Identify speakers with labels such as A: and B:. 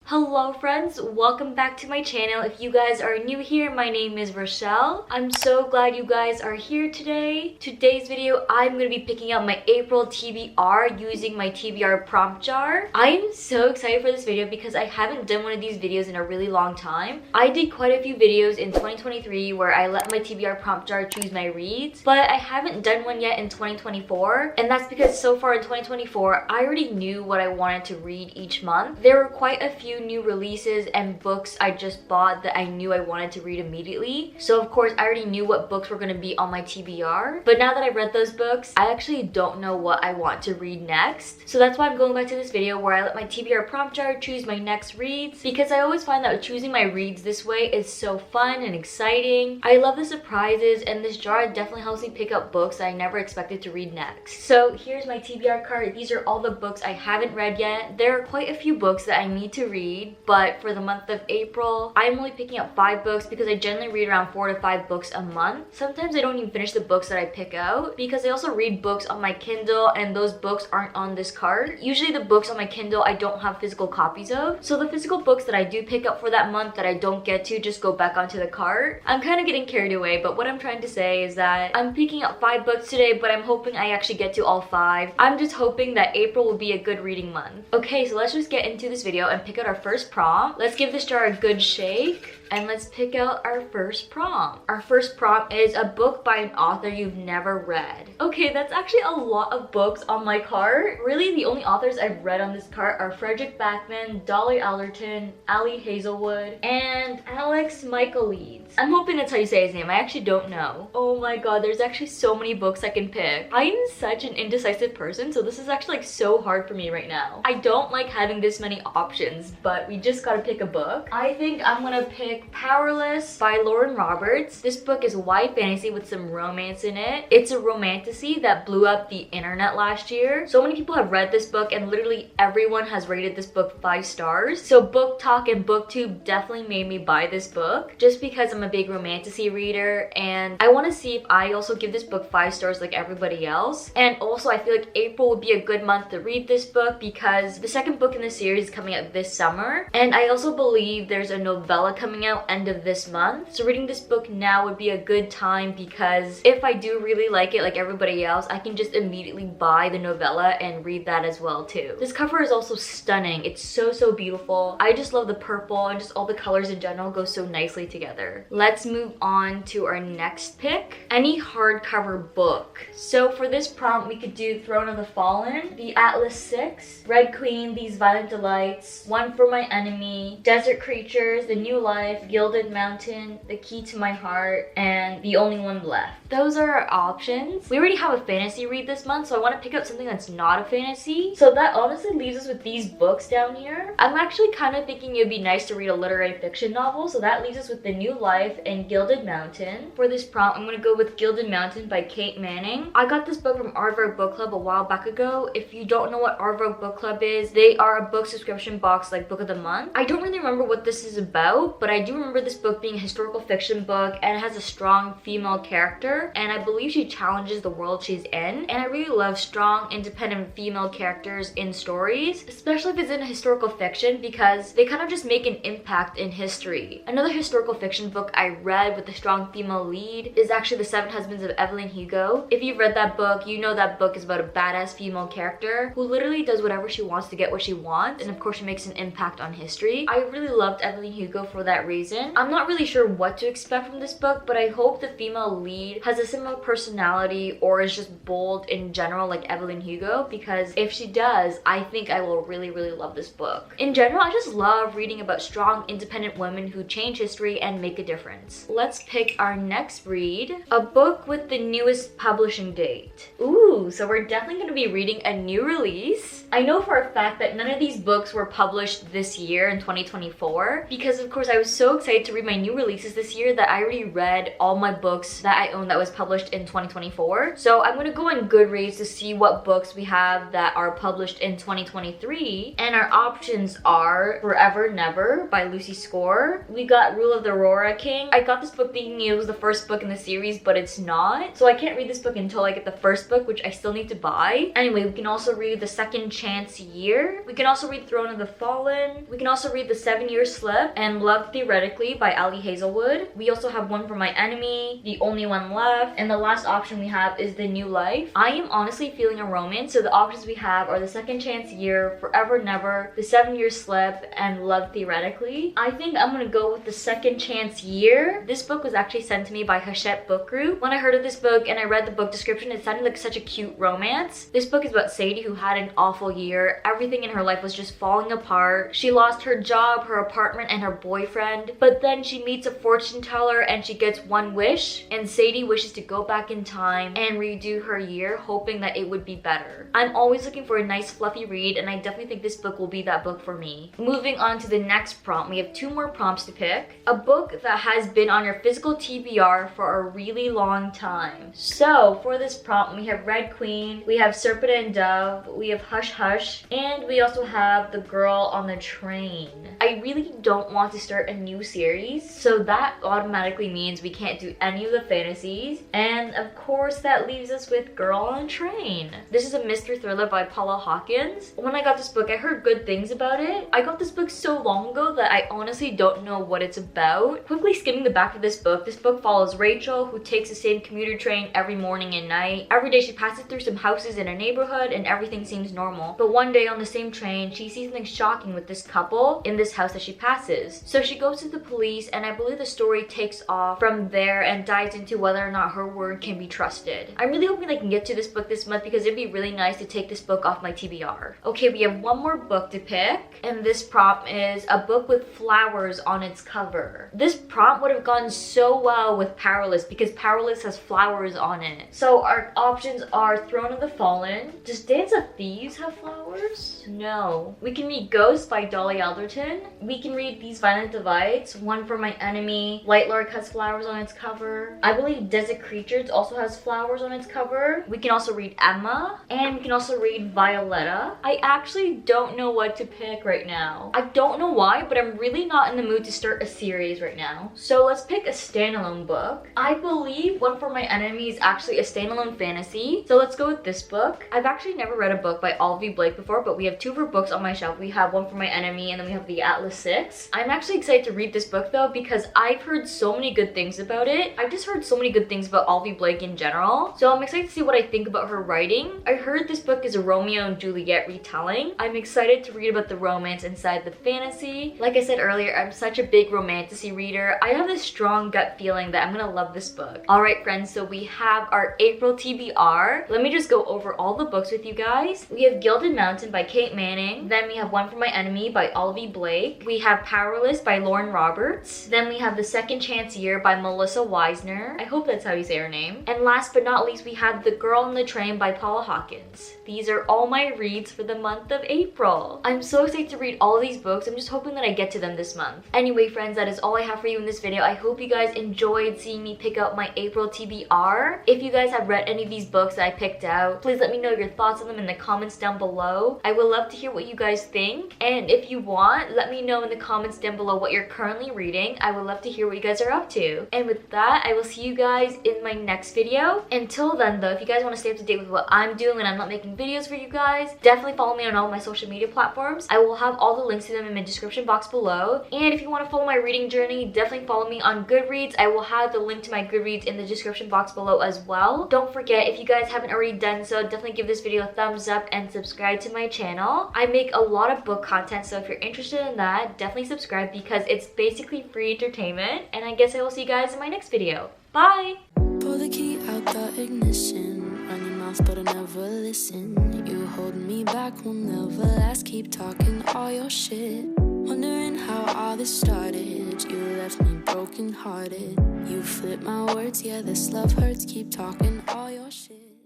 A: Hello friends, welcome back to my channel. If you guys are new here, my name is Rachelle. I'm so glad you guys are here today. Today's video, I'm going to be picking up my April TBR using my TBR prompt jar. I am so excited for this video because I haven't done one of these videos in a really long time. I did quite a few videos in 2023 where I let my TBR prompt jar choose my reads, but I haven't done one yet in 2024, and that's because so far in 2024, I already knew what I wanted to read each month. There were quite a few new releases and books I just bought that I knew I wanted to read immediately. So of course I already knew what books were going to be on my TBR. But now that I've read those books, I actually don't know what I want to read next. So that's why I'm going back to this video where I let my TBR prompt jar choose my next reads, because I always find that choosing my reads this way is so fun and exciting. I love the surprises, and this jar definitely helps me pick up books that I never expected to read next. So here's my TBR card. These are all the books I haven't read yet. There are quite a few books that I need to read, but for the month of April, I'm only picking up 5 books because I generally read around 4 to 5 books a month. Sometimes I don't even finish the books that I pick out because I also read books on my Kindle, and those books aren't on this card. Usually the books on my Kindle I don't have physical copies of, so the physical books that I do pick up for that month that I don't get to just go back onto the cart. I'm kind of getting carried away, but what I'm trying to say is that I'm picking up 5 books today, but I'm hoping I actually get to all 5. I'm just hoping that April will be a good reading month. Okay, so let's just get into this video and pick out our first prompt. Let's give this jar a good shake. And let's pick out our first prompt. Our first prompt is a book by an author you've never read. Okay, that's actually a lot of books on my cart. Really, the only authors I've read on this cart are Frederick Backman, Dolly Alderton, Ali Hazelwood, and Alex Michaelides. I'm hoping that's how you say his name. I actually don't know. Oh my god, there's actually so many books I can pick. I'm such an indecisive person, so this is actually like so hard for me right now. I don't like having this many options, but we just gotta pick a book. I think I'm gonna pick Powerless by Lauren Roberts. This book is YA fantasy with some romance in it. It's a romantasy that blew up the internet last year. So many people have read this book, and literally everyone has rated this book 5 stars. So Book Talk and BookTube definitely made me buy this book just because I'm a big romantasy reader, and I want to see if I also give this book 5 stars like everybody else. And also I feel like April would be a good month to read this book because the second book in the series is coming out this summer, and I also believe there's a novella coming out end of this month. So reading this book now would be a good time because if I do really like it like everybody else, I can just immediately buy the novella and read that as well too. This cover is also stunning. It's so beautiful. I just love the purple, and just all the colors in general go so nicely together. Let's move on to our next pick. Any hardcover book. So for this prompt, we could do Throne of the Fallen, The Atlas Six, Red Queen, These Violent Delights, One for My Enemy, Desert Creatures, The New Life, Gilded Mountain, The Key to My Heart, and The Only One Left. Those are our options. We already have a fantasy read this month, so I want to pick up something that's not a fantasy. So that honestly leaves us with these books down here. I'm actually kind of thinking it would be nice to read a literary fiction novel, so that leaves us with The New Life and Gilded Mountain. For this prompt, I'm going to go with Gilded Mountain by Kate Manning. I got this book from Our Vogue Book Club a while back ago. If you don't know what Our Vogue Book Club is, they are a book subscription box like Book of the Month. I don't really remember what this is about, but I do remember this book being a historical fiction book, and it has a strong female character, and I believe she challenges the world she's in. And I really love strong, independent female characters in stories, especially if it's in a historical fiction, because they kind of just make an impact in history. Another historical fiction book I read with a strong female lead is actually The Seven Husbands of Evelyn Hugo. If you've read that book, you know that book is about a badass female character who literally does whatever she wants to get what she wants, and of course she makes an impact on history. I really loved Evelyn Hugo for that reason. I'm not really sure what to expect from this book, but I hope the female lead has a similar personality or is just bold in general like Evelyn Hugo, because if she does, I think I will really love this book. In general, I just love reading about strong, independent women who change history and make a difference. Let's pick our next read, a book with the newest publishing date. Ooh, so we're definitely going to be reading a new release. I know for a fact that none of these books were published this year in 2024 because of course I was so excited to read my new releases this year that I already read all my books that I own that was published in 2024. So I'm gonna go on Goodreads to see what books we have that are published in 2023, and our options are Forever Never by Lucy Score. We got Rule of the Aurora King. I got this book thinking it was the first book in the series, but it's not. So I can't read this book until I get the first book, which I still need to buy. Anyway, we can also read The Second Chance Year. We can also read Throne of the Fallen. one. We can also read The 7-Year Slip and Love Theoretically by Ali Hazelwood. We also have One for My Enemy, The Only One Left, and the last option we have is The New Life. I am honestly feeling a romance, so the options we have are The Second Chance Year, Forever Never, The 7-Year Slip, and Love Theoretically. I think I'm gonna go with The Second Chance Year. This book was actually sent to me by Hachette Book Group. When I heard of this book and I read the book description, it sounded like such a cute romance. This book is about Sadie, who had an awful year. Everything in her life was just falling apart. She lost her job, her apartment, and her boyfriend. But then she meets a fortune teller and she gets one wish. And Sadie wishes to go back in time and redo her year, hoping that it would be better. I'm always looking for a nice fluffy read, and I definitely think this book will be that book for me. Moving on to the next prompt, we have 2 more prompts to pick. A book that has been on your physical TBR for a really long time. So for this prompt, we have Red Queen, we have Serpent and Dove, we have Hush Hush, and we also have The Girl on the Train. I really don't want to start a new series, so that automatically means we can't do any of the fantasies, and of course that leaves us with Girl on a Train. This is a mystery thriller by Paula Hawkins. When I got this book, I heard good things about it. I got this book so long ago that I honestly don't know what it's about. Quickly skimming the back of this book follows Rachel, who takes the same commuter train every morning and night. Every day she passes through some houses in her neighborhood and everything seems normal. But one day on the same train, she sees something shocking with this couple in this house that she passes. So she goes to the police, and I believe the story takes off from there and dives into whether or not her word can be trusted. I'm really hoping I can get to this book this month because it'd be really nice to take this book off my TBR. Okay, we have one more book to pick, and this prompt is a book with flowers on its cover. This prompt would have gone so well with Powerless because Powerless has flowers on it. So our options are Throne of the Fallen. Does Dance of Thieves have flowers? No. We can read Ghost by Dolly Alderton. We can read These Violent Divides, One for My Enemy. Light Lark has flowers on its cover. I believe Desert Creatures also has flowers on its cover. We can also read Emma, and we can also read Violetta. I actually don't know what to pick right now. I don't know why, but I'm really not in the mood to start a series right now. So let's pick a standalone book. I believe One for My Enemy is actually a standalone fantasy, so let's go with this book. I've actually never read a book by Olivia Blake before, but we have 2 of her books on my shelf. We have One for My Enemy, and then we have The Atlas 6. I'm actually excited to read this book though because I've heard so many good things about it. I've just heard so many good things about Olivia Blake in general, so I'm excited to see what I think about her writing. I heard this book is a Romeo and Juliet retelling. I'm excited to read about the romance inside the fantasy. Like I said earlier, I'm such a big romantasy reader. I have this strong gut feeling that I'm gonna love this book. Alright friends, so we have our April TBR. Let me just go over all the books with you guys. We have Gilded Mountain by Kate Manning. Then we have One for My Enemy by Olivia Blake. We have Powerless by Lauren Roberts. Then we have The Second Chance Year by Melissa Wisner. I hope that's how you say her name. And last but not least, we have The Girl on the Train by Paula Hawkins. These are all my reads for the month of April. I'm so excited to read all of these books. I'm just hoping that I get to them this month. Anyway friends, that is all I have for you in this video. I hope you guys enjoyed seeing me pick out my April TBR. If you guys have read any of these books that I picked out, please let me know your thoughts on them in the comments down below. I would love to hear what you guys think. And if you want, let me know in the comments down below what you're currently reading. I would love to hear what you guys are up to. And with that, I will see you guys in my next video. Until then though, if you guys want to stay up to date with what I'm doing when I'm not making videos for you guys, definitely follow me on all my social media platforms. I will have all the links to them in my description box below. And if you want to follow my reading journey, definitely follow me on Goodreads. I will have the link to my Goodreads in the description box below as well. Don't forget, if you guys haven't already done so, definitely give this video a thumbs up and subscribe to my channel. I make a lot of book content, so if you're interested in that, definitely subscribe because it's basically free entertainment. And I guess I will see you guys in my next video. Bye!
B: Pull the key out the ignition. Run your mouth but I never listen. You hold me back, will never last. Keep talking all your shit. Wondering how all this started. You left me broken hearted. You flip my words, yeah, this love hurts. Keep talking all your shit.